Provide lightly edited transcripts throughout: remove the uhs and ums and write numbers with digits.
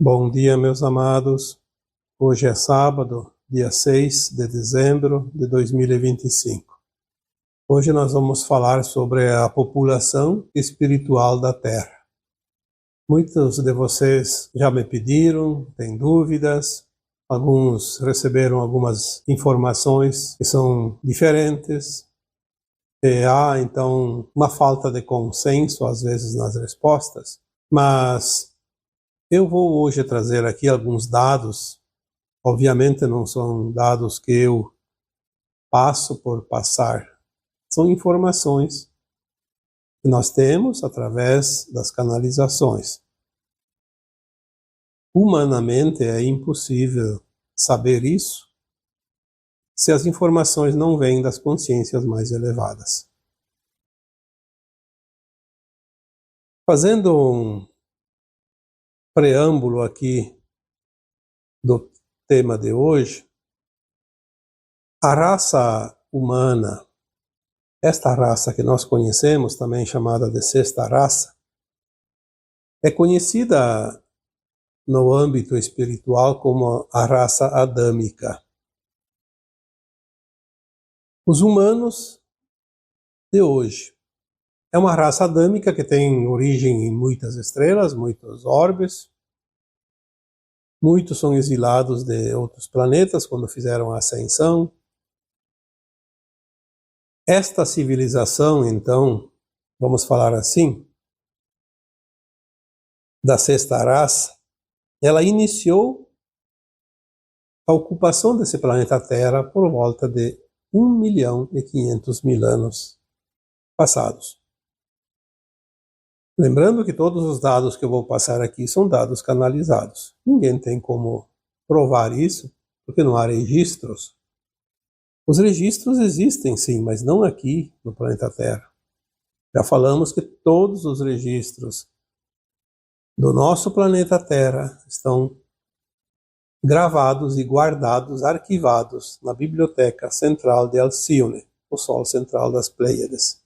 Bom dia, meus amados. Hoje é sábado, dia 6 de dezembro de 2025. Hoje nós vamos falar sobre a população espiritual da Terra. Muitos de vocês já me pediram, têm dúvidas, alguns receberam algumas informações que são diferentes. Há, então, uma falta de consenso, às vezes, nas respostas, mas eu vou hoje trazer aqui alguns dados. Obviamente não são dados que eu passo por passar, são informações que nós temos através das canalizações. Humanamente é impossível saber isso se as informações não vêm das consciências mais elevadas. Fazendo um preâmbulo aqui do tema de hoje, a raça humana, esta raça que nós conhecemos, também chamada de sexta raça, é conhecida no âmbito espiritual como a raça adâmica. Os humanos de hoje é uma raça adâmica que tem origem em muitas estrelas, muitos orbes. Muitos são exilados de outros planetas quando fizeram a ascensão. Esta civilização, então, vamos falar assim, da sexta raça, ela iniciou a ocupação desse planeta Terra por volta de 1.500.000 anos passados. Lembrando que todos os dados que eu vou passar aqui são dados canalizados. Ninguém tem como provar isso, porque não há registros. Os registros existem sim, mas não aqui no planeta Terra. Já falamos que todos os registros do nosso planeta Terra estão gravados e guardados, arquivados na Biblioteca Central de Alcione, o Sol Central das Pleiades.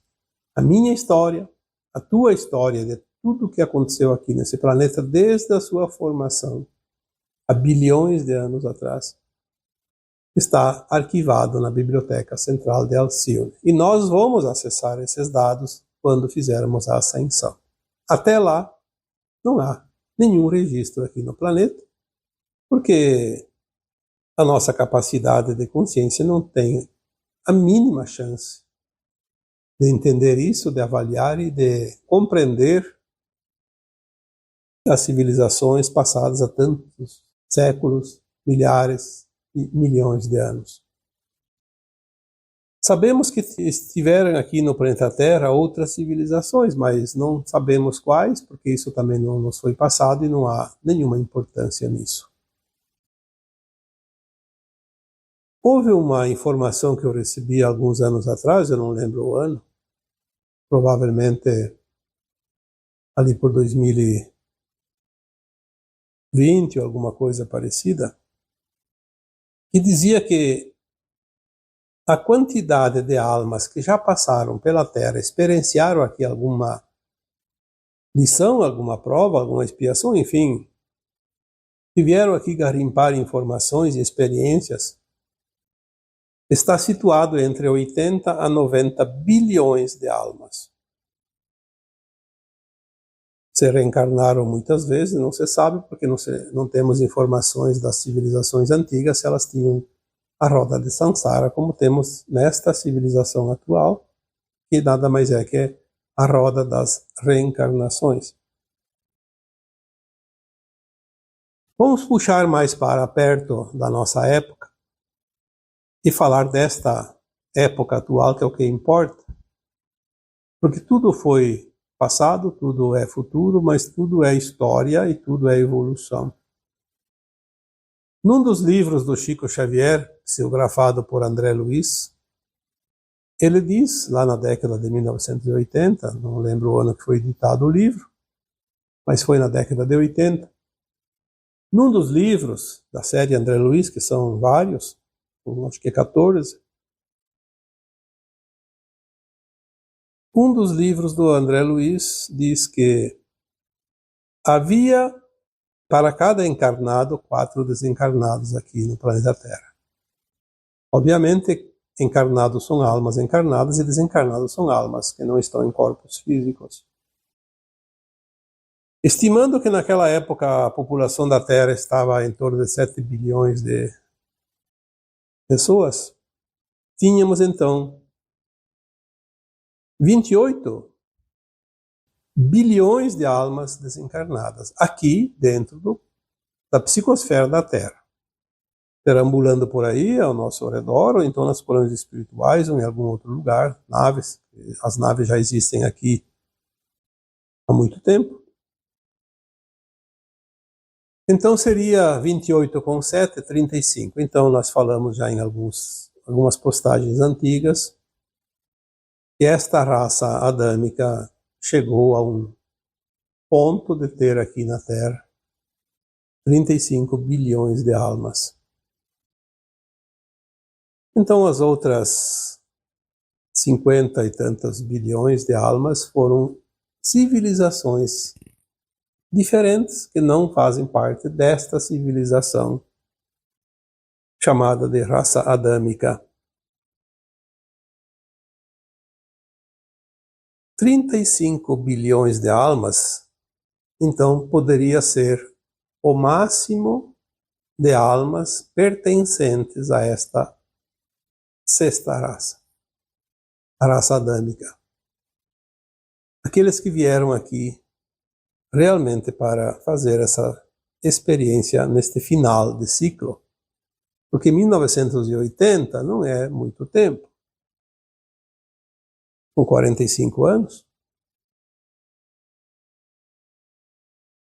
A minha história, a tua história de tudo o que aconteceu aqui nesse planeta desde a sua formação, há bilhões de anos atrás, está arquivado na Biblioteca Central de Alcione. E nós vamos acessar esses dados quando fizermos a ascensão. Até lá, não há nenhum registro aqui no planeta, porque a nossa capacidade de consciência não tem a mínima chance de entender isso, de avaliar e de compreender as civilizações passadas há tantos séculos, milhares e milhões de anos. Sabemos que estiveram aqui no planeta Terra outras civilizações, mas não sabemos quais, porque isso também não nos foi passado e não há nenhuma importância nisso. Houve uma informação que eu recebi alguns anos atrás, eu não lembro o ano, provavelmente ali por 2020 ou alguma coisa parecida, que dizia que a quantidade de almas que já passaram pela Terra, experienciaram aqui alguma lição, alguma prova, alguma expiação, enfim, que vieram aqui garimpar informações e experiências, está situado entre 80 a 90 bilhões de almas. Se reencarnaram muitas vezes, não se sabe, porque não temos informações das civilizações antigas se elas tinham a roda de Sansara, como temos nesta civilização atual, que nada mais é que a roda das reencarnações. Vamos puxar mais para perto da nossa época e falar desta época atual, que é o que importa, porque tudo foi passado, tudo é futuro, mas tudo é história e tudo é evolução. Num dos livros do Chico Xavier, psicografado por André Luiz, ele diz, lá na década de 1980, não lembro o ano que foi editado o livro, mas foi na década de 80, num dos livros da série André Luiz, que são vários, acho que 14, um dos livros do André Luiz diz que havia para cada encarnado, 4 desencarnados aqui no planeta Terra. Obviamente, encarnados são almas encarnadas e desencarnados são almas que não estão em corpos físicos. Estimando que naquela época a população da Terra estava em torno de 7 bilhões de pessoas, tínhamos então 28 bilhões de almas desencarnadas aqui dentro da psicosfera da Terra, perambulando por aí ao nosso redor, ou então nas planos espirituais ou em algum outro lugar, naves. As naves já existem aqui há muito tempo. Então seria 28 com 7, 35. Então nós falamos já em algumas postagens antigas que esta raça adâmica chegou a um ponto de ter aqui na Terra 35 bilhões de almas. Então as outras 50 e tantos bilhões de almas foram civilizações diferentes que não fazem parte desta civilização chamada de raça adâmica. 35 bilhões de almas, então poderia ser o máximo de almas pertencentes a esta sexta raça, a raça adâmica. Aqueles que vieram aqui realmente para fazer essa experiência neste final de ciclo, porque 1980 não é muito tempo, com 45 anos.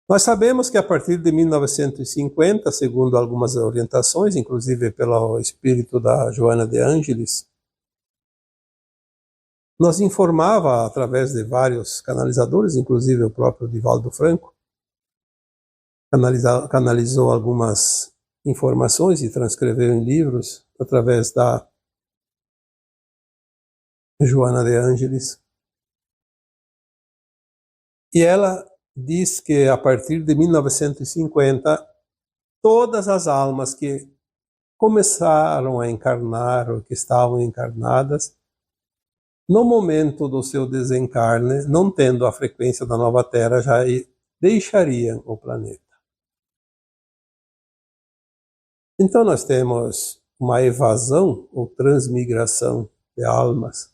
Nós sabemos que a partir de 1950, segundo algumas orientações, inclusive pelo espírito da Joana de Ângeles, nos informava através de vários canalizadores, inclusive o próprio Divaldo Franco, canalizou algumas informações e transcreveu em livros através da Joana de Ângeles. E ela diz que a partir de 1950, todas as almas que começaram a encarnar ou que estavam encarnadas, no momento do seu desencarne, não tendo a frequência da nova Terra, já deixariam o planeta. Então nós temos uma evasão ou transmigração de almas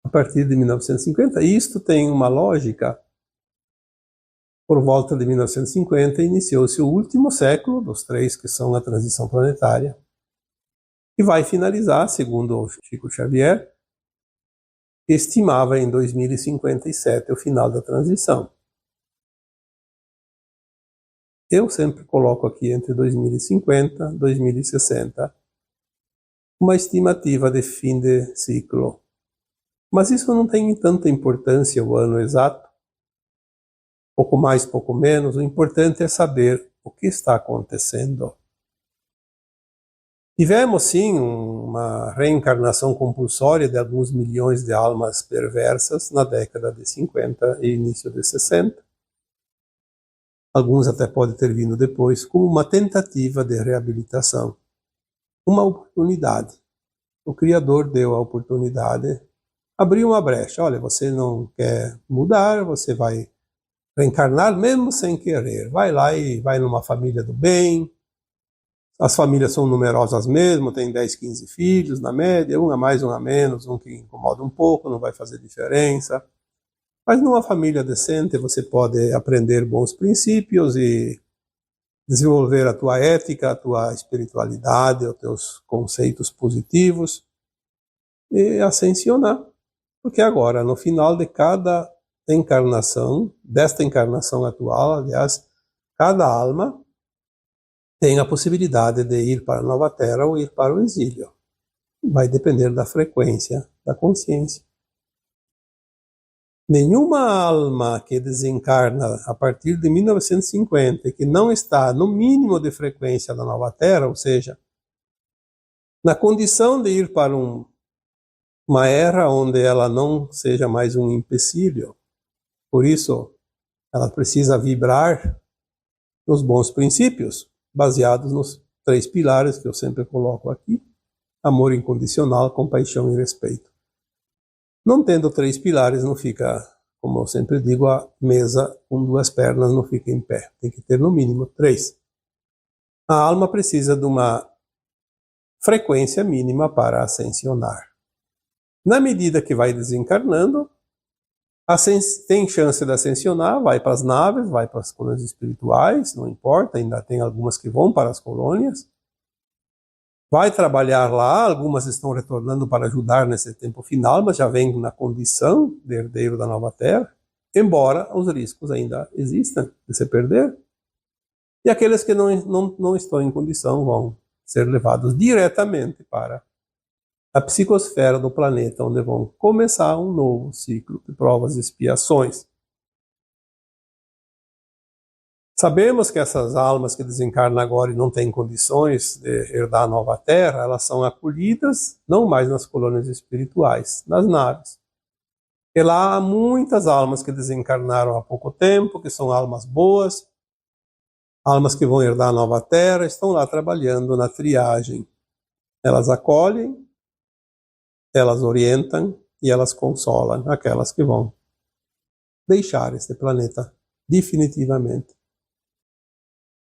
a partir de 1950. E isto tem uma lógica. Por volta de 1950 iniciou-se o último século dos 3 que são a transição planetária, e vai finalizar, segundo o Chico Xavier, que estimava em 2057 o final da transição. Eu sempre coloco aqui entre 2050 e 2060 uma estimativa de fim de ciclo. Mas isso não tem tanta importância o ano exato, pouco mais, pouco menos. O importante é saber o que está acontecendo. Tivemos sim uma reencarnação compulsória de alguns milhões de almas perversas na década de 50 e início de 60. Alguns até podem ter vindo depois, como uma tentativa de reabilitação. Uma oportunidade. O Criador deu a oportunidade, abriu uma brecha. Olha, você não quer mudar, você vai reencarnar mesmo sem querer. Vai lá e vai numa família do bem. As famílias são numerosas mesmo, tem 10, 15 filhos na média, um a mais, um a menos, um que incomoda um pouco, não vai fazer diferença. Mas numa família decente você pode aprender bons princípios e desenvolver a tua ética, a tua espiritualidade, os teus conceitos positivos e ascensionar. Porque agora, no final de cada encarnação, desta encarnação atual, aliás, cada alma tem a possibilidade de ir para a nova Terra ou ir para o exílio. Vai depender da frequência da consciência. Nenhuma alma que desencarna a partir de 1950 e que não está no mínimo de frequência da nova Terra, ou seja, na condição de ir para uma era onde ela não seja mais um empecilho, por isso ela precisa vibrar nos bons princípios, baseados nos 3 pilares que eu sempre coloco aqui: amor incondicional, compaixão e respeito. Não tendo 3 pilares, não fica, como eu sempre digo, a mesa com 2 pernas não fica em pé. Tem que ter no mínimo 3. A alma precisa de uma frequência mínima para ascensionar. Na medida que vai desencarnando, tem chance de ascensionar, vai para as naves, vai para as colônias espirituais, não importa, ainda tem algumas que vão para as colônias. Vai trabalhar lá, algumas estão retornando para ajudar nesse tempo final, mas já vem na condição de herdeiro da nova terra, embora os riscos ainda existam de se perder. E aqueles que não estão em condição vão ser levados diretamente para a psicosfera do planeta, onde vão começar um novo ciclo de provas e expiações. Sabemos que essas almas que desencarnam agora e não têm condições de herdar a nova terra, elas são acolhidas não mais nas colônias espirituais, nas naves. E lá há muitas almas que desencarnaram há pouco tempo, que são almas boas, almas que vão herdar a nova terra, estão lá trabalhando na triagem. Elas acolhem, elas orientam e elas consolam aquelas que vão deixar este planeta definitivamente.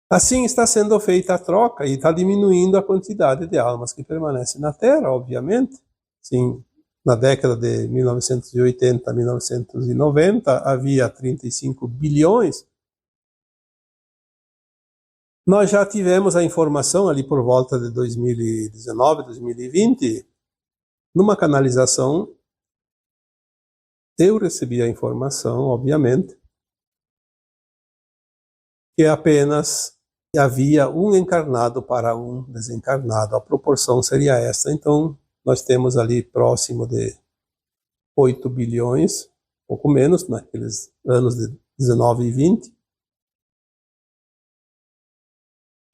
Assim está sendo feita a troca e está diminuindo a quantidade de almas que permanecem na Terra, obviamente. Sim, na década de 1980 a 1990 havia 35 bilhões. Nós já tivemos a informação ali por volta de 2019, 2020, numa canalização. Eu recebi a informação, obviamente, que apenas havia um encarnado para um desencarnado. A proporção seria essa. Então, nós temos ali próximo de 8 bilhões, pouco menos, naqueles anos de 19 e 20.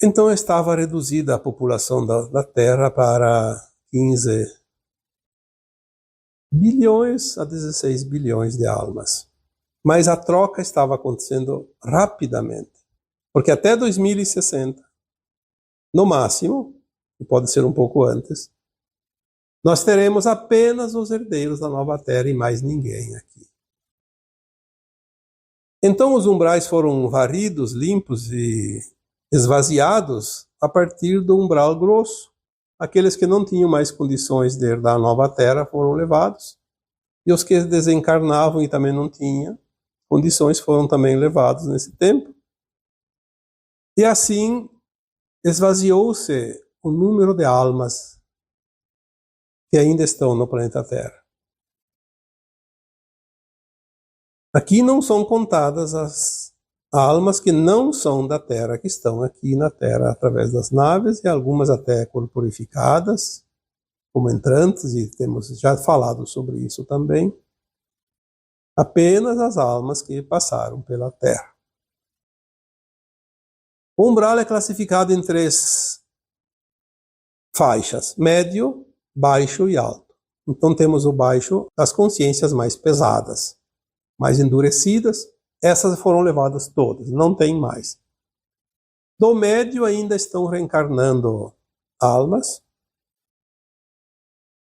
Então, estava reduzida a população da Terra para 15 bilhões a 16 bilhões de almas. Mas a troca estava acontecendo rapidamente. Porque até 2060, no máximo, e pode ser um pouco antes, nós teremos apenas os herdeiros da nova terra e mais ninguém aqui. Então os umbrais foram varridos, limpos e esvaziados a partir do umbral grosso. Aqueles que não tinham mais condições de herdar a nova terra foram levados. E os que desencarnavam e também não tinham condições foram também levados nesse tempo. E assim esvaziou-se o número de almas que ainda estão no planeta Terra. Aqui não são contadas as almas que não são da Terra, que estão aqui na Terra através das naves, e algumas até corporificadas, como entrantes, e temos já falado sobre isso também. Apenas as almas que passaram pela Terra. O umbral é classificado em 3 faixas: médio, baixo e alto. Então temos o baixo, as consciências mais pesadas, mais endurecidas. Essas foram levadas todas, não tem mais. Do médio ainda estão reencarnando almas.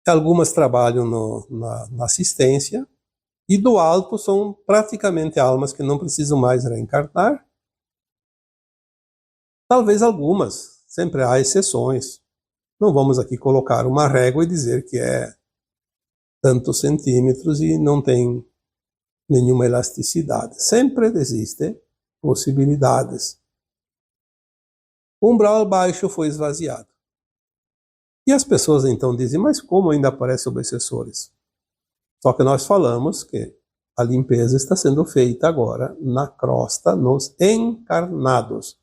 Algumas trabalham na assistência. E do alto são praticamente almas que não precisam mais reencarnar. Talvez algumas, sempre há exceções. Não vamos aqui colocar uma régua e dizer que é tantos centímetros e não tem nenhuma elasticidade. Sempre existem possibilidades. O umbral baixo foi esvaziado. E as pessoas então dizem, mas como ainda aparecem obsessores? Só que nós falamos que a limpeza está sendo feita agora na crosta, nos encarnados.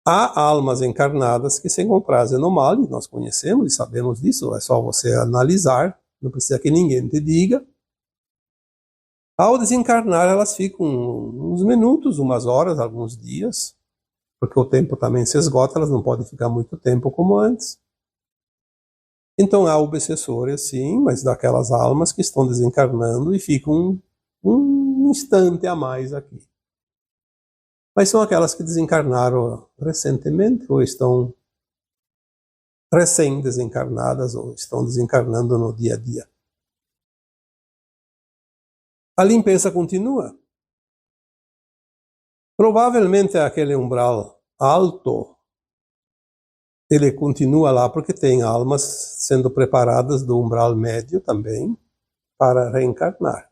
Há almas encarnadas que se comprazem no mal, e nós conhecemos e sabemos disso, é só você analisar, não precisa que ninguém te diga. Ao desencarnar, elas ficam uns minutos, umas horas, alguns dias, porque o tempo também se esgota, elas não podem ficar muito tempo como antes. Então há obsessores, sim, mas daquelas almas que estão desencarnando e ficam um instante a mais aqui. mas são aquelas que desencarnaram recentemente ou estão recém-desencarnadas ou estão desencarnando no dia a dia. A limpeza continua. Provavelmente aquele umbral alto, ele continua lá porque tem almas sendo preparadas do umbral médio também para reencarnar.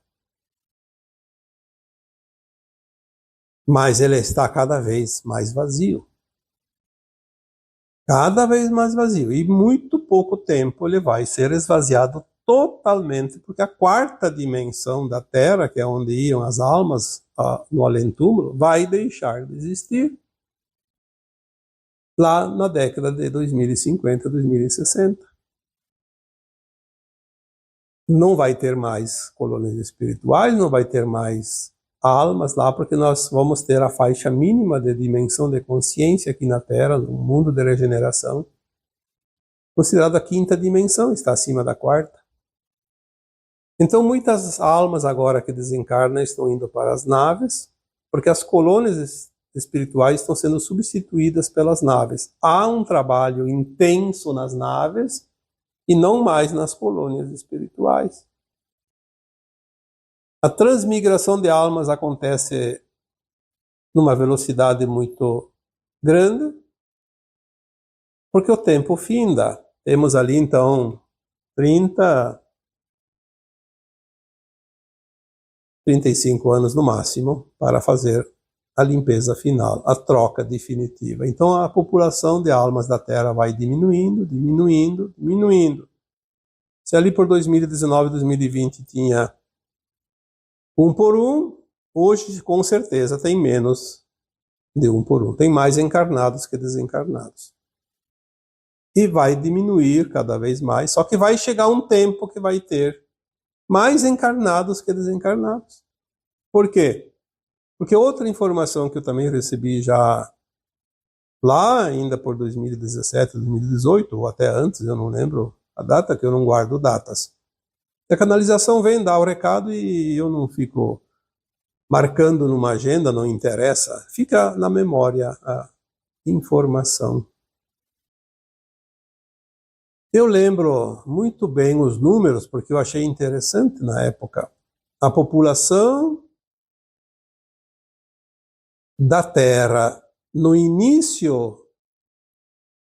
Mas ele está cada vez mais vazio. Cada vez mais vazio. E muito pouco tempo ele vai ser esvaziado totalmente, porque a quarta dimensão da Terra, que é onde iam as almas no além-túmulo, vai deixar de existir lá na década de 2050, 2060. Não vai ter mais colônias espirituais, não vai ter mais almas lá, porque nós vamos ter a faixa mínima de dimensão de consciência aqui na Terra, no mundo de regeneração, considerada a quinta dimensão, está acima da quarta. Então muitas almas agora que desencarnam estão indo para as naves, porque as colônias espirituais estão sendo substituídas pelas naves. Há um trabalho intenso nas naves e não mais nas colônias espirituais. A transmigração de almas acontece numa velocidade muito grande, porque o tempo finda. Temos ali então 35 anos no máximo para fazer a limpeza final, a troca definitiva. Então a população de almas da Terra vai diminuindo, diminuindo, diminuindo. Se ali por 2019, 2020 tinha 1 por 1, hoje com certeza tem menos de 1 por 1. Tem mais encarnados que desencarnados. E vai diminuir cada vez mais, só que vai chegar um tempo que vai ter mais encarnados que desencarnados. Por quê? Porque outra informação que eu também recebi já lá ainda por 2017, 2018, ou até antes, eu não lembro a data, que eu não guardo datas. A canalização vem dar o recado e eu não fico marcando numa agenda, não interessa. Fica na memória a informação. Eu lembro muito bem os números, porque eu achei interessante na época. A população da Terra no início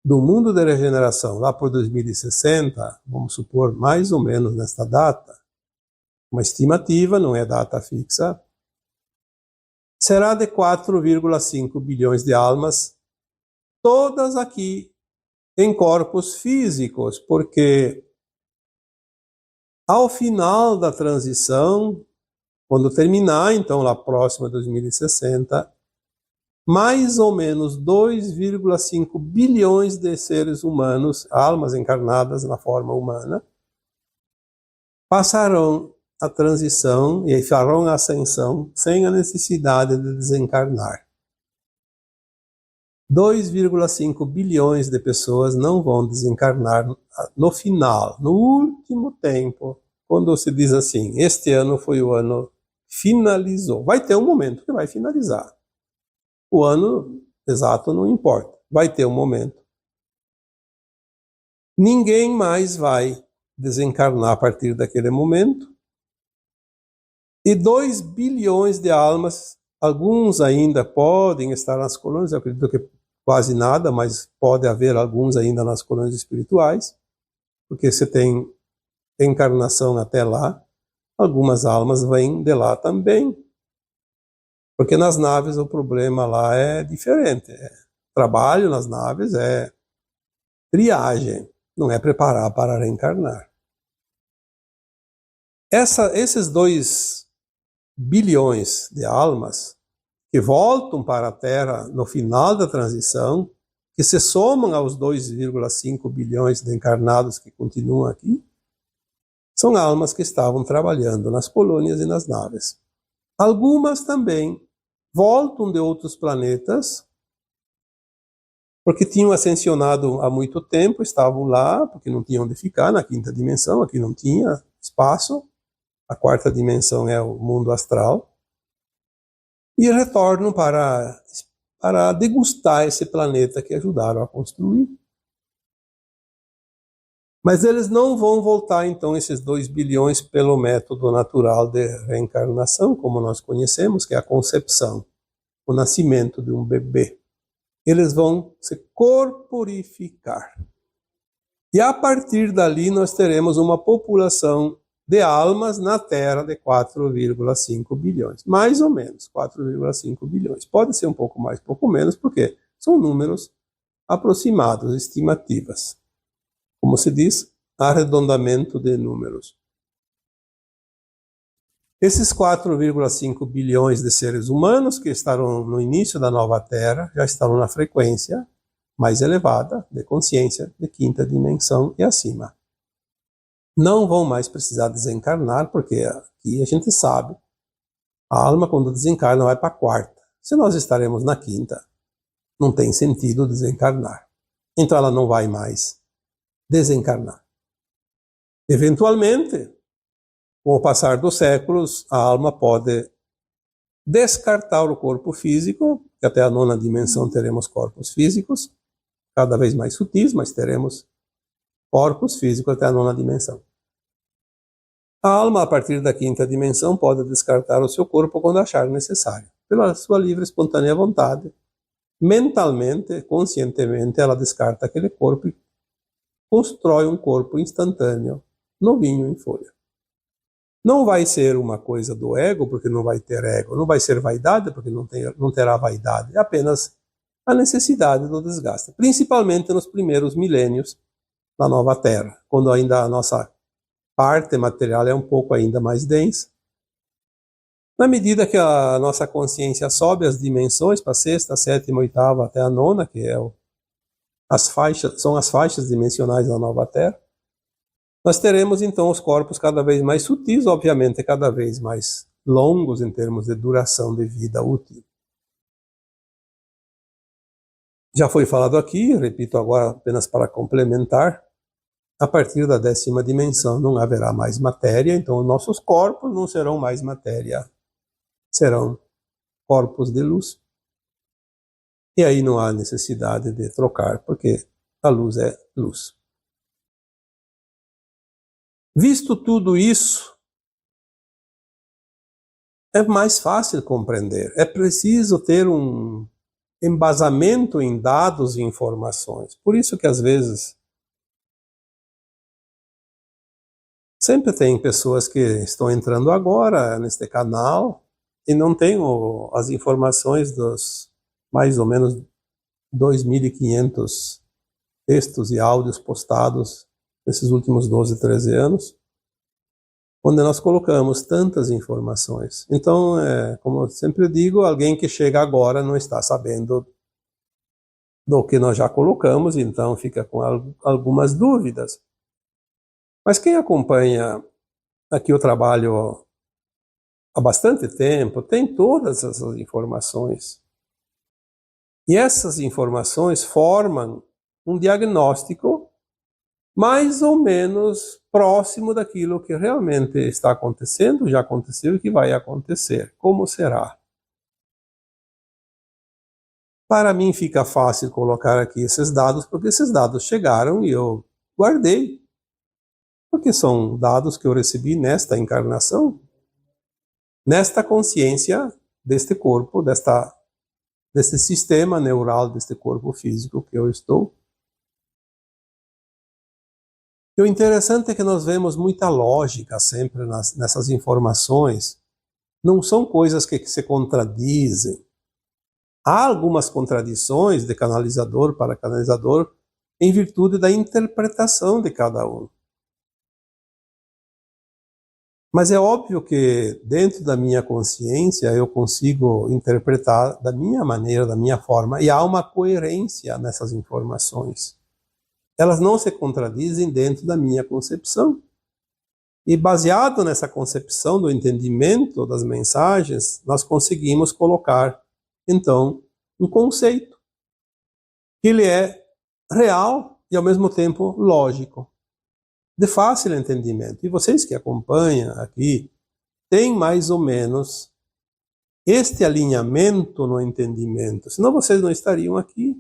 do mundo da regeneração, lá por 2060, vamos supor mais ou menos nesta data, uma estimativa, não é data fixa, será de 4,5 bilhões de almas, todas aqui em corpos físicos, porque ao final da transição, quando terminar, então lá próximo a 2060, mais ou menos 2,5 bilhões de seres humanos, almas encarnadas na forma humana, passarão a transição e farão a ascensão sem a necessidade de desencarnar. 2,5 bilhões de pessoas não vão desencarnar no final, no último tempo, quando se diz assim, este ano foi o ano finalizou. Vai ter um momento que vai finalizar. O ano exato não importa, vai ter um momento. Ninguém mais vai desencarnar a partir daquele momento. E 2 bilhões de almas, alguns ainda podem estar nas colônias, eu acredito que quase nada, mas pode haver alguns ainda nas colônias espirituais, porque você tem encarnação até lá, algumas almas vêm de lá também. Porque nas naves o problema lá é diferente. Trabalho nas naves é triagem, não é preparar para reencarnar. Esses 2 bilhões de almas que voltam para a Terra no final da transição, que se somam aos 2,5 bilhões de encarnados que continuam aqui, são almas que estavam trabalhando nas colônias e nas naves. Algumas também voltam de outros planetas, porque tinham ascensionado há muito tempo, estavam lá, porque não tinham onde ficar na quinta dimensão, aqui não tinha espaço, a quarta dimensão é o mundo astral, e retornam para para degustar esse planeta que ajudaram a construir. Mas eles não vão voltar, então, esses 2 bilhões pelo método natural de reencarnação, como nós conhecemos, que é a concepção, o nascimento de um bebê. Eles vão se corporificar. E a partir dali nós teremos uma população de almas na Terra de 4,5 bilhões. Mais ou menos 4,5 bilhões. Pode ser um pouco mais, um pouco menos, porque são números aproximados, estimativas. Como se diz, arredondamento de números. Esses 4,5 bilhões de seres humanos que estarão no início da nova Terra já estarão na frequência mais elevada de consciência de quinta dimensão e acima. Não vão mais precisar desencarnar, porque aqui a gente sabe, a alma quando desencarna vai para a quarta. Se nós estaremos na quinta, não tem sentido desencarnar. Então ela não vai mais desencarnar. Eventualmente, com o passar dos séculos, a alma pode descartar o corpo físico, que até a nona dimensão teremos corpos físicos, cada vez mais sutis, mas teremos corpos físicos até a nona dimensão. A alma, a partir da quinta dimensão, pode descartar o seu corpo quando achar necessário. Pela sua livre e espontânea vontade, mentalmente, conscientemente, ela descarta aquele corpo e constrói um corpo instantâneo, novinho em folha. Não vai ser uma coisa do ego, porque não vai ter ego. Não vai ser vaidade, porque não terá vaidade. É apenas a necessidade do desgaste. Principalmente nos primeiros milênios da nova Terra, quando ainda a nossa parte material é um pouco ainda mais densa. Na medida que a nossa consciência sobe as dimensões, para a sexta, sétima, oitava, até a nona, que são as faixas dimensionais da nova Terra, nós teremos então os corpos cada vez mais sutis, obviamente cada vez mais longos em termos de duração de vida útil. Já foi falado aqui, repito agora apenas para complementar, a partir da 10ª dimensão não haverá mais matéria, então os nossos corpos não serão mais matéria, serão corpos de luz. E aí não há necessidade de trocar, porque a luz é luz. Visto tudo isso, é mais fácil compreender. É preciso ter um embasamento em dados e informações. Por isso que às vezes sempre tem pessoas que estão entrando agora neste canal e não têm as informações dos mais ou menos 2.500 textos e áudios postados nesses últimos 12, 13 anos, onde nós colocamos tantas informações. Então, como eu sempre digo, alguém que chega agora não está sabendo do que nós já colocamos, então fica com algumas dúvidas. Mas quem acompanha aqui o trabalho há bastante tempo, tem todas essas informações. E essas informações formam um diagnóstico mais ou menos próximo daquilo que realmente está acontecendo, já aconteceu e que vai acontecer. Como será? Para mim fica fácil colocar aqui esses dados, porque esses dados chegaram e eu guardei. Porque são dados que eu recebi nesta encarnação, nesta consciência deste corpo, deste sistema neural, deste corpo físico que eu estou. E o interessante é que nós vemos muita lógica sempre nessas informações. Não são coisas que se contradizem. Há algumas contradições de canalizador para canalizador em virtude da interpretação de cada um. Mas é óbvio que dentro da minha consciência eu consigo interpretar da minha maneira, da minha forma, e há uma coerência nessas informações. Elas não se contradizem dentro da minha concepção. E baseado nessa concepção do entendimento das mensagens, nós conseguimos colocar, então, um conceito. Ele é real e, ao mesmo tempo, lógico, de fácil entendimento. E vocês que acompanham aqui, têm mais ou menos este alinhamento no entendimento, senão vocês não estariam aqui,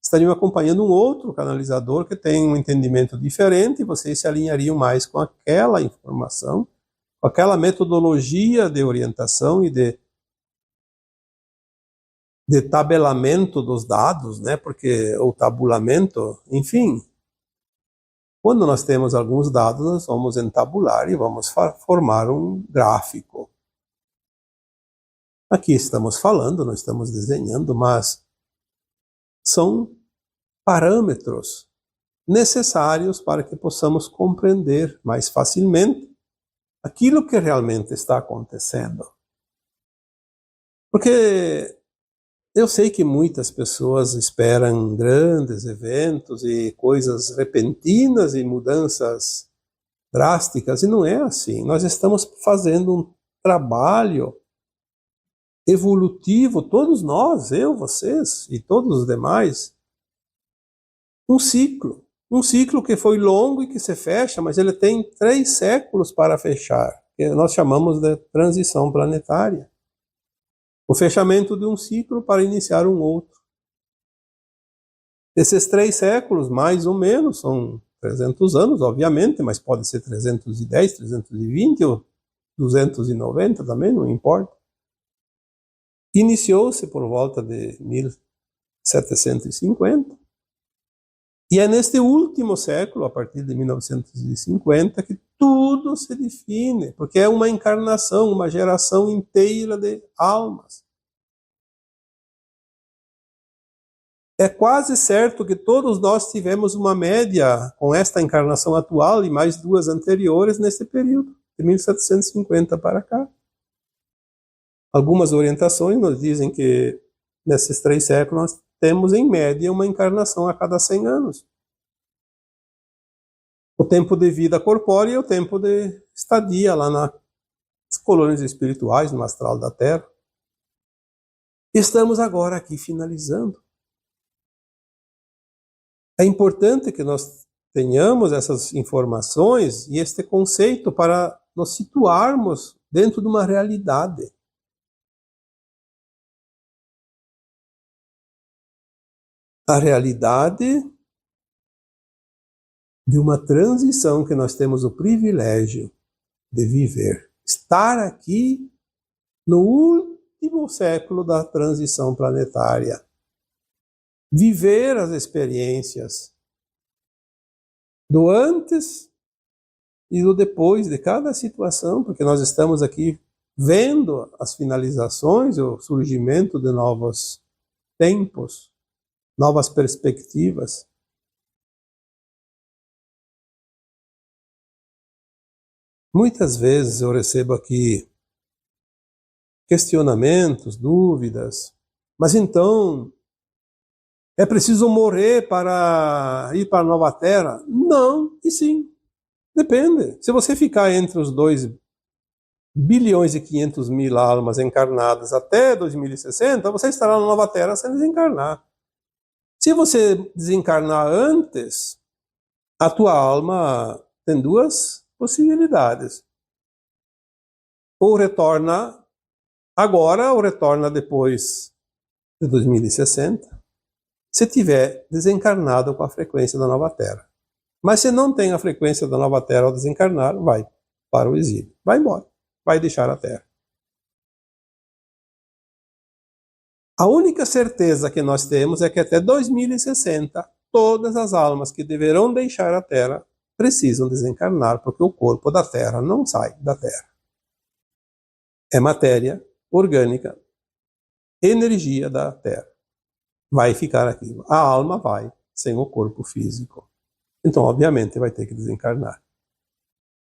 estariam acompanhando um outro canalizador que tem um entendimento diferente e vocês se alinhariam mais com aquela informação, com aquela metodologia de orientação e de tabelamento dos dados, né? Porque o tabulamento, enfim, quando nós temos alguns dados, nós vamos entabular e vamos formar um gráfico. Aqui estamos falando, não estamos desenhando, mas são parâmetros necessários para que possamos compreender mais facilmente aquilo que realmente está acontecendo. Porque eu sei que muitas pessoas esperam grandes eventos e coisas repentinas e mudanças drásticas, e não é assim. Nós estamos fazendo um trabalho evolutivo, todos nós, eu, vocês e todos os demais, um ciclo que foi longo e que se fecha, mas ele tem 3 séculos para fechar, que nós chamamos de transição planetária. O fechamento de um ciclo para iniciar um outro. Esses 3 séculos, mais ou menos, são 300 anos, obviamente, mas pode ser 310, 320 ou 290 também, não importa. Iniciou-se por volta de 1750, e é neste último século, a partir de 1950, que tudo se define, porque é uma encarnação, uma geração inteira de almas. É quase certo que todos nós tivemos uma média com esta encarnação atual e mais 2 anteriores nesse período, de 1750 para cá. Algumas orientações nos dizem que nesses 3 séculos nós temos em média uma encarnação a cada 100 anos. O tempo de vida corpórea e o tempo de estadia lá nas colônias espirituais, no astral da Terra. Estamos agora aqui finalizando. É importante que nós tenhamos essas informações e este conceito para nos situarmos dentro de uma realidade. A realidade de uma transição que nós temos o privilégio de viver. Estar aqui no último século da transição planetária. Viver as experiências do antes e do depois de cada situação, porque nós estamos aqui vendo as finalizações, o surgimento de novos tempos, novas perspectivas. Muitas vezes eu recebo aqui questionamentos, dúvidas, mas então é preciso morrer para ir para a nova Terra? Não, e sim. Depende. Se você ficar entre os 2 bilhões e 500 mil almas encarnadas até 2060, você estará na nova Terra sem desencarnar. Se você desencarnar antes, a tua alma tem 2 possibilidades. Ou retorna agora, ou retorna depois de 2060, se tiver desencarnado com a frequência da nova Terra. Mas se não tem a frequência da nova Terra ao desencarnar, vai para o exílio. Vai embora. Vai deixar a Terra. A única certeza que nós temos é que até 2060, todas as almas que deverão deixar a Terra precisam desencarnar, porque o corpo da Terra não sai da Terra. É matéria orgânica, energia da Terra. Vai ficar aqui. A alma vai sem o corpo físico. Então, obviamente, vai ter que desencarnar.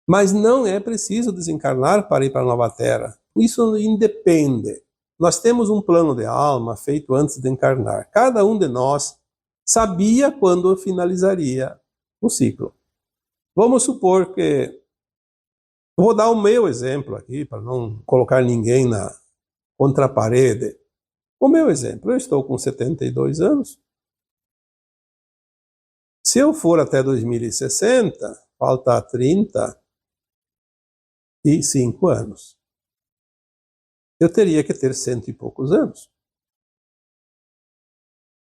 Mas não é preciso desencarnar para ir para a nova Terra. Isso independe. Nós temos um plano de alma feito antes de encarnar. Cada um de nós sabia quando finalizaria o ciclo. Vamos supor que... Eu vou dar o meu exemplo aqui, para não colocar ninguém na contraparede. O meu exemplo, eu estou com 72 anos. Se eu for até 2060, falta 35 anos. eu teria que ter 100 e poucos anos.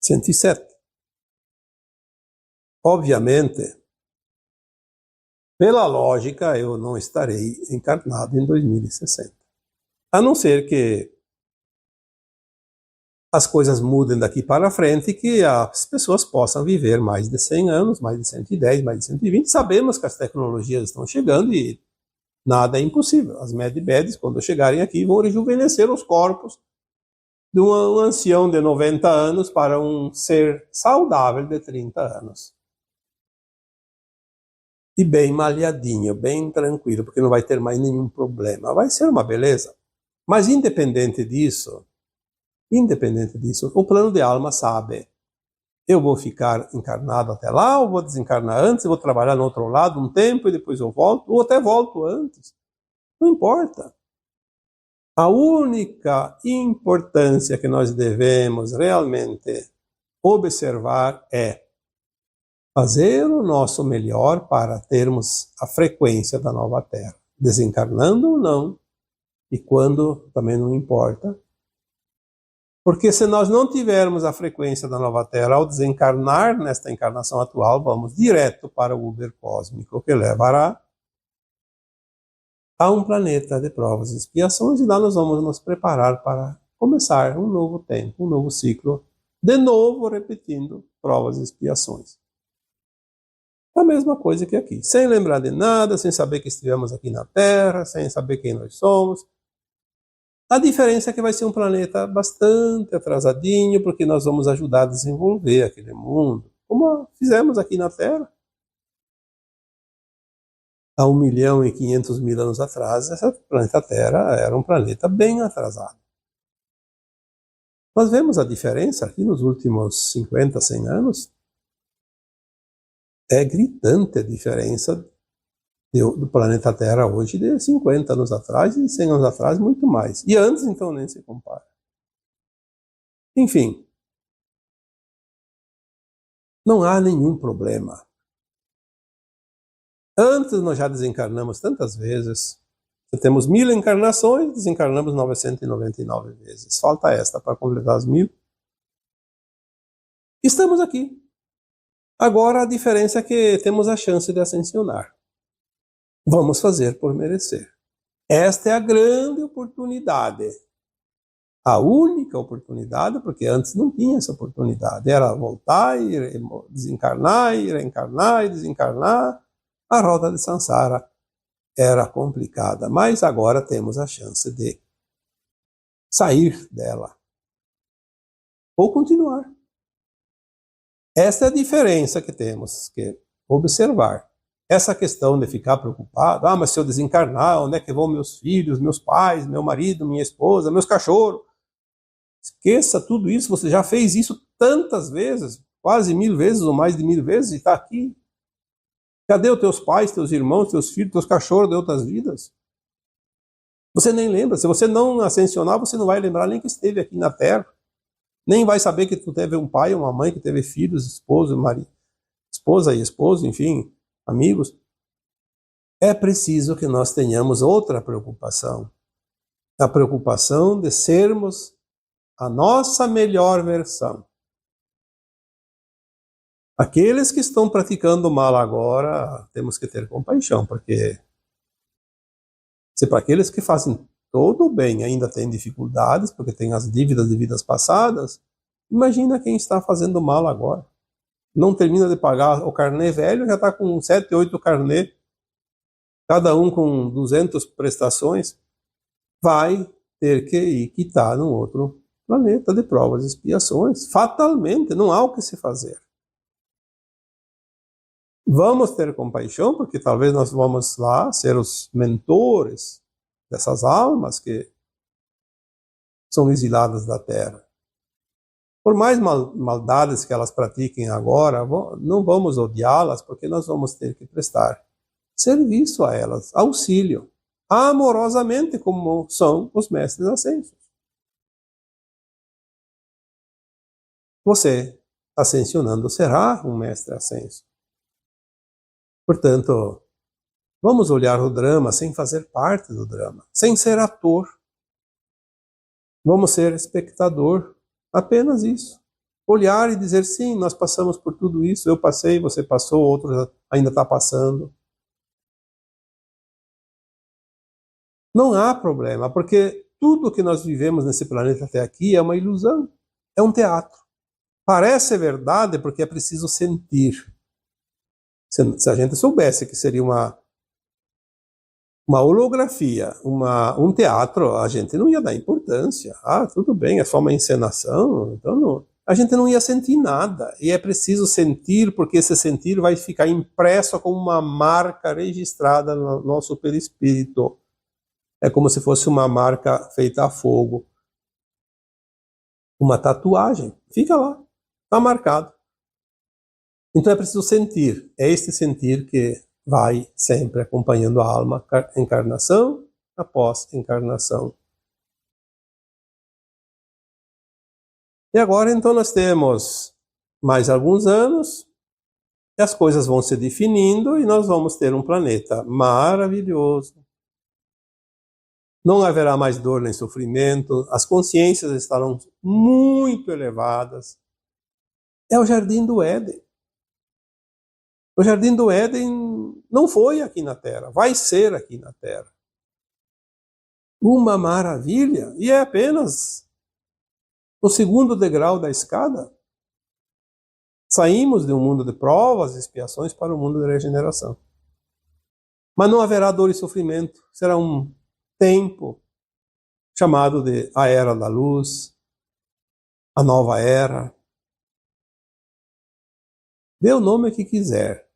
107. Obviamente, pela lógica, eu não estarei encarnado em 2060. A não ser que as coisas mudem daqui para frente e que as pessoas possam viver mais de 100 anos, mais de 110, mais de 120. Sabemos que as tecnologias estão chegando e nada é impossível. As medbeds, quando chegarem aqui, vão rejuvenescer os corpos de um ancião de 90 anos para um ser saudável de 30 anos. E bem malhadinho, bem tranquilo, porque não vai ter mais nenhum problema. Vai ser uma beleza. Mas independente disso, o plano de alma sabe, eu vou ficar encarnado até lá, ou vou desencarnar antes, eu vou trabalhar no outro lado um tempo e depois eu volto, ou até volto antes. Não importa. A única importância que nós devemos realmente observar é fazer o nosso melhor para termos a frequência da nova Terra, desencarnando ou não, e quando também não importa. Porque se nós não tivermos a frequência da nova Terra ao desencarnar nesta encarnação atual, vamos direto para o Uber cósmico, que levará a um planeta de provas e expiações, e lá nós vamos nos preparar para começar um novo tempo, um novo ciclo, de novo repetindo provas e expiações. A mesma coisa que aqui, sem lembrar de nada, sem saber que estivemos aqui na Terra, sem saber quem nós somos. A diferença é que vai ser um planeta bastante atrasadinho, porque nós vamos ajudar a desenvolver aquele mundo, como fizemos aqui na Terra. Há 1.500.000 anos atrás, esse planeta Terra era um planeta bem atrasado. Nós vemos a diferença aqui nos últimos 50, 100 anos. É gritante a diferença do planeta Terra hoje de 50 anos atrás e 100 anos atrás, muito mais. E antes, então, nem se compara. Enfim, não há nenhum problema. Antes nós já desencarnamos tantas vezes. Temos 1.000 encarnações, desencarnamos 999 vezes. Falta esta para completar as 1.000. Estamos aqui. Agora a diferença é que temos a chance de ascensionar. Vamos fazer por merecer. Esta é a grande oportunidade. A única oportunidade, porque antes não tinha essa oportunidade. Era voltar e desencarnar, e reencarnar e desencarnar. A roda de Sansara era complicada, mas agora temos a chance de sair dela. Ou continuar. Essa é a diferença que temos que observar. Essa questão de ficar preocupado, mas se eu desencarnar, onde é que vão meus filhos, meus pais, meu marido, minha esposa, meus cachorros? Esqueça tudo isso, você já fez isso tantas vezes, quase 1.000 vezes ou mais de 1.000 vezes, e está aqui. Cadê os teus pais, teus irmãos, teus filhos, teus cachorros de outras vidas? Você nem lembra. Se você não ascensionar, você não vai lembrar nem que esteve aqui na Terra. Nem vai saber que tu teve um pai, uma mãe, que teve filhos, esposo, marido, esposa e esposo, enfim, amigos. É preciso que nós tenhamos outra preocupação. A preocupação de sermos a nossa melhor versão. Aqueles que estão praticando mal agora, temos que ter compaixão, porque se para aqueles que fazem todo o bem ainda tem dificuldades, porque tem as dívidas de vidas passadas, imagina quem está fazendo mal agora. Não termina de pagar o carnê velho, já está com 7, 8 carnê, cada um com 200 prestações, vai ter que ir quitar num outro planeta de provas e expiações. Fatalmente, não há o que se fazer. Vamos ter compaixão, porque talvez nós vamos lá ser os mentores dessas almas que são exiladas da Terra. Por mais maldades que elas pratiquem agora, não vamos odiá-las, porque nós vamos ter que prestar serviço a elas, auxílio, amorosamente, como são os mestres ascensos. Você, ascensionando, será um mestre ascenso. Portanto, vamos olhar o drama sem fazer parte do drama, sem ser ator. Vamos ser espectador, apenas isso. Olhar e dizer, sim, nós passamos por tudo isso, eu passei, você passou, outro ainda está passando. Não há problema, porque tudo que nós vivemos nesse planeta até aqui é uma ilusão, é um teatro. Parece verdade porque é preciso sentir. Se a gente soubesse que seria uma holografia, um teatro, a gente não ia dar importância. Ah, tudo bem, é só uma encenação, então não. A gente não ia sentir nada. E é preciso sentir, porque esse sentir vai ficar impresso como uma marca registrada no nosso perispírito. É como se fosse uma marca feita a fogo. Uma tatuagem. Fica lá, está marcado. Então é preciso sentir. É este sentir que vai sempre acompanhando a alma, encarnação após encarnação. E agora então nós temos mais alguns anos, e as coisas vão se definindo e nós vamos ter um planeta maravilhoso. Não haverá mais dor nem sofrimento, as consciências estarão muito elevadas. É o Jardim do Éden. O Jardim do Éden não foi aqui na Terra, vai ser aqui na Terra. Uma maravilha, e é apenas o segundo degrau da escada. Saímos de um mundo de provas e expiações para um mundo de regeneração. Mas não haverá dor e sofrimento, será um tempo chamado de a Era da Luz, a Nova Era. Dê o nome que quiser,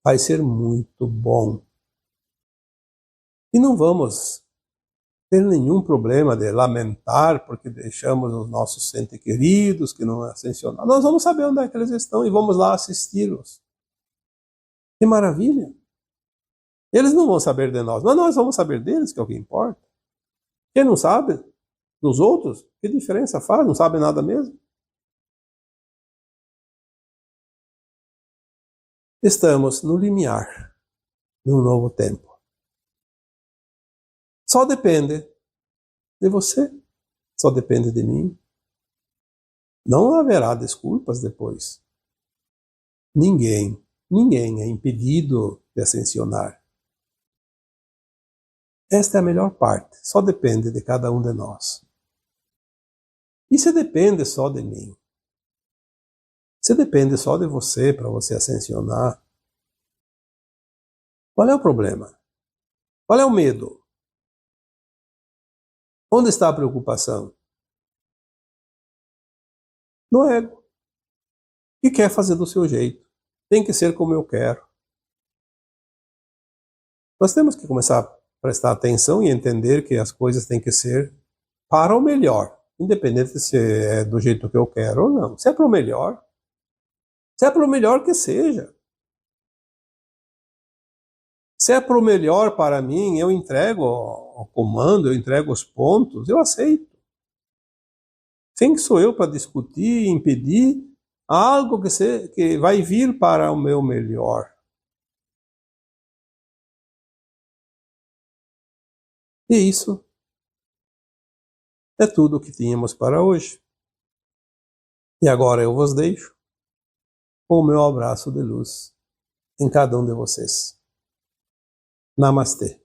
vai ser muito bom. E não vamos ter nenhum problema de lamentar porque deixamos os nossos entes queridos que não ascensionaram. Nós vamos saber onde é que eles estão e vamos lá assisti-los. Que maravilha! Eles não vão saber de nós, mas nós vamos saber deles, que é o que importa. Quem não sabe dos outros, que diferença faz? Não sabe nada mesmo? Estamos no limiar de um novo tempo. Só depende de você, só depende de mim. Não haverá desculpas depois. Ninguém é impedido de ascensionar. Esta é a melhor parte, só depende de cada um de nós. E se depende só de mim? Se depende só de você para você ascensionar, qual é o problema? Qual é o medo? Onde está a preocupação? No ego. Que quer fazer do seu jeito. Tem que ser como eu quero. Nós temos que começar a prestar atenção e entender que as coisas têm que ser para o melhor. Independente se é do jeito que eu quero ou não. Se é para o melhor, se é para o melhor que seja. Se é para o melhor para mim, eu entrego o comando, eu entrego os pontos, eu aceito. Quem sou eu para discutir e impedir algo que vai vir para o meu melhor? E isso é tudo o que tínhamos para hoje. E agora eu vos deixo com o meu abraço de luz em cada um de vocês. Namastê.